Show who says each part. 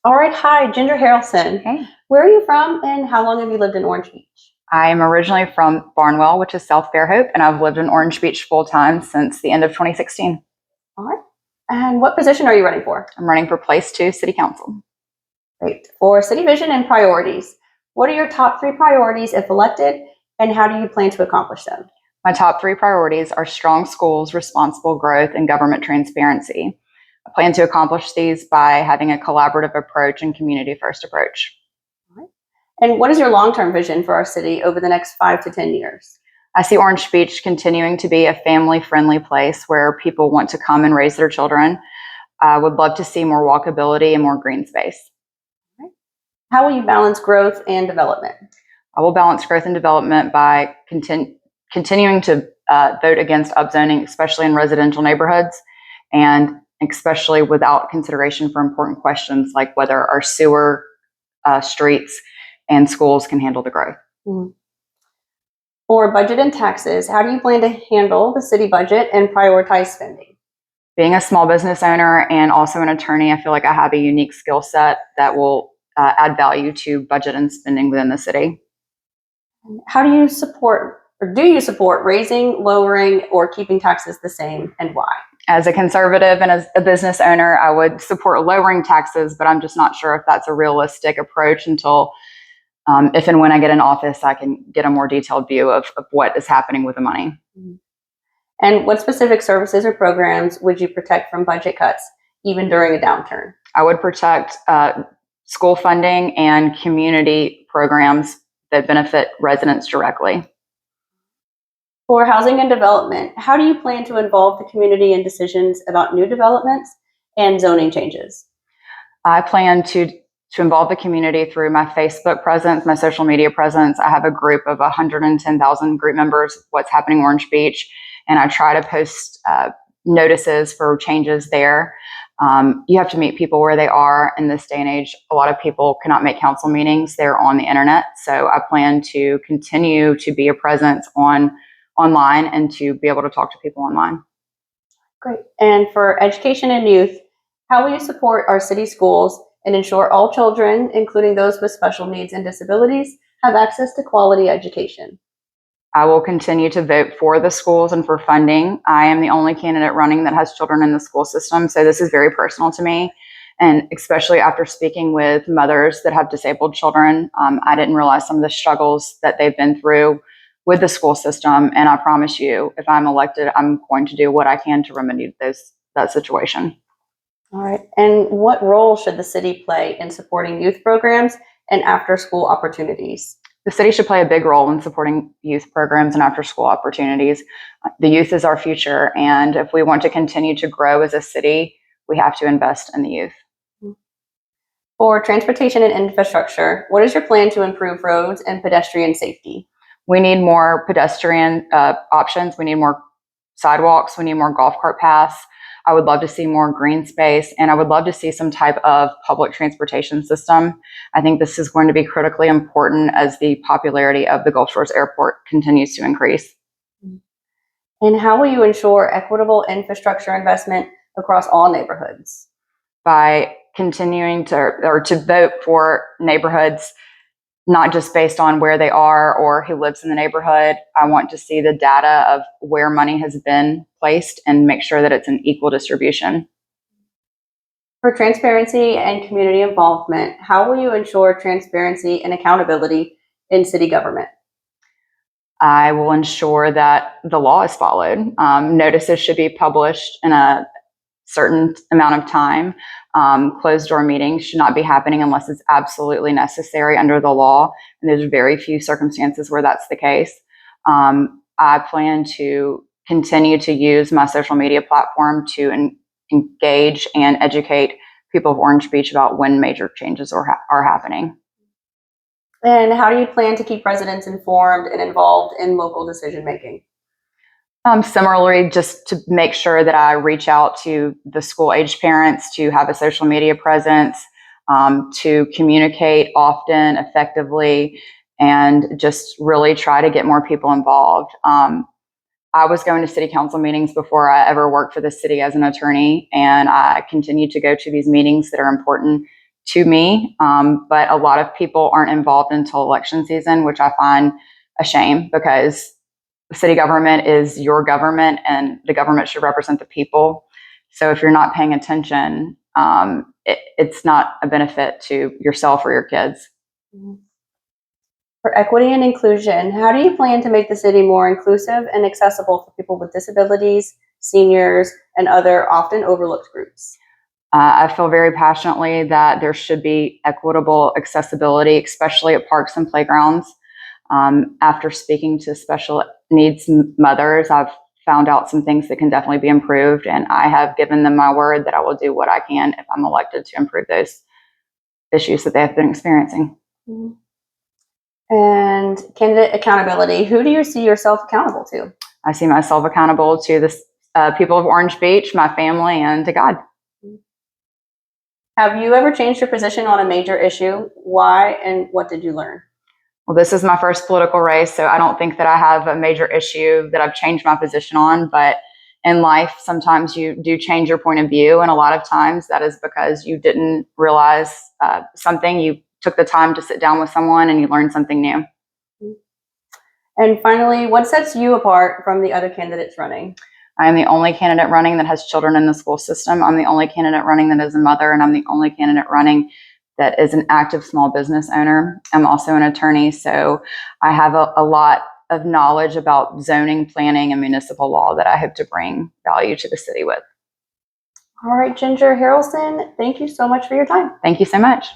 Speaker 1: All right, hi, Ginger Harrelson.
Speaker 2: Hey.
Speaker 1: Where are you from and how long have you lived in Orange Beach?
Speaker 2: I am originally from Barnwell, which is South Fairhope, and I've lived in Orange Beach full-time since the end of 2016.
Speaker 1: All right. And what position are you running for?
Speaker 2: I'm running for Place 2 City Council.
Speaker 1: Great. For city vision and priorities, what are your top 3 priorities if elected, and how do you plan to accomplish them?
Speaker 2: My top 3 priorities are strong schools, responsible growth, and government transparency. I plan to accomplish these by having a collaborative approach and community-first approach.
Speaker 1: All right. And what is your long-term vision for our city over the next 5 to 10 years?
Speaker 2: I see Orange Beach continuing to be a family-friendly place where people want to come and raise their children. I would love to see more walkability and more green space.
Speaker 1: How will you balance growth and development?
Speaker 2: I will balance growth and development by continuing to vote against upzoning, especially in residential neighborhoods, and especially without consideration for important questions like whether our sewer, streets, and schools can handle the growth.
Speaker 1: Mm-hmm. For budget and taxes, how do you plan to handle the city budget and prioritize spending?
Speaker 2: Being a small business owner and also an attorney, I feel like I have a unique skill set that will add value to budget and spending within the city.
Speaker 1: How do you support, or do you support raising, lowering, or keeping taxes the same, and why?
Speaker 2: As a conservative and as a business owner, I would support lowering taxes, but I'm just not sure if that's a realistic approach until if and when I get in office, I can get a more detailed view of what is happening with the money.
Speaker 1: And what specific services or programs would you protect from budget cuts, even during a downturn?
Speaker 2: I would protect school funding and community programs that benefit residents directly.
Speaker 1: For housing and development, how do you plan to involve the community in decisions about new developments and zoning changes?
Speaker 2: I plan to involve the community through my Facebook presence, my social media presence. I have a group of 110,000 group members, What's Happening Orange Beach, and I try to post notices for changes there. You have to meet people where they are in this day and age. A lot of people cannot make council meetings. They're on the internet. So I plan to continue to be a presence online and to be able to talk to people online.
Speaker 1: Great. And for education and youth, how will you support our city schools and ensure all children, including those with special needs and disabilities, have access to quality education?
Speaker 2: I will continue to vote for the schools and for funding. I am the only candidate running that has children in the school system, so this is very personal to me. And especially after speaking with mothers that have disabled children, I didn't realize some of the struggles that they've been through with the school system. And I promise you, if I'm elected, I'm going to do what I can to remedy that situation.
Speaker 1: All right. And what role should the city play in supporting youth programs and after-school opportunities?
Speaker 2: The city should play a big role in supporting youth programs and after-school opportunities. The youth is our future, and if we want to continue to grow as a city, we have to invest in the youth.
Speaker 1: For transportation and infrastructure, what is your plan to improve roads and pedestrian safety?
Speaker 2: We need more pedestrian options. We need more sidewalks. We need more golf cart paths. I would love to see more green space, and I would love to see some type of public transportation system. I think this is going to be critically important as the popularity of the Gulf Shores Airport continues to increase.
Speaker 1: And how will you ensure equitable infrastructure investment across all neighborhoods?
Speaker 2: By continuing to vote for neighborhoods, not just based on where they are or who lives in the neighborhood. I want to see the data of where money has been placed and make sure that it's an equal distribution.
Speaker 1: For transparency and community involvement, how will you ensure transparency and accountability in city government?
Speaker 2: I will ensure that the law is followed. Notices should be published in a certain amount of time. Closed door meetings should not be happening unless it's absolutely necessary under the law. And there's very few circumstances where that's the case. I plan to continue to use my social media platform to engage and educate people of Orange Beach about when major changes are happening.
Speaker 1: And how do you plan to keep residents informed and involved in local decision making?
Speaker 2: Similarly, just to make sure that I reach out to the school-aged parents to have a social media presence, to communicate often, effectively, and just really try to get more people involved. I was going to city council meetings before I ever worked for the city as an attorney, and I continue to go to these meetings that are important to me, but a lot of people aren't involved until election season, which I find a shame because city government is your government and the government should represent the people. So if you're not paying attention, it's not a benefit to yourself or your kids.
Speaker 1: For equity and inclusion, how do you plan to make the city more inclusive and accessible for people with disabilities, seniors, and other often overlooked groups?
Speaker 2: I feel very passionately that there should be equitable accessibility, especially at parks and playgrounds. After speaking to special needs mothers, I've found out some things that can definitely be improved, and I have given them my word that I will do what I can if I'm elected to improve those issues that they have been experiencing.
Speaker 1: Mm-hmm. And candidate accountability, who do you see yourself accountable to?
Speaker 2: I see myself accountable to the people of Orange Beach, my family, and to God.
Speaker 1: Have you ever changed your position on a major issue? Why and what did you learn?
Speaker 2: Well, this is my first political race, so I don't think that I have a major issue that I've changed my position on, but in life, sometimes you do change your point of view, and a lot of times that is because you didn't realize something. You took the time to sit down with someone and you learned something new.
Speaker 1: And finally, what sets you apart from the other candidates running?
Speaker 2: I am the only candidate running that has children in the school system. I'm the only candidate running that is a mother, and I'm the only candidate running that is an active small business owner. I'm also an attorney, so I have a lot of knowledge about zoning, planning, and municipal law that I hope to bring value to the city with.
Speaker 1: All right, Ginger Harrelson, thank you so much for your time.
Speaker 2: Thank you so much.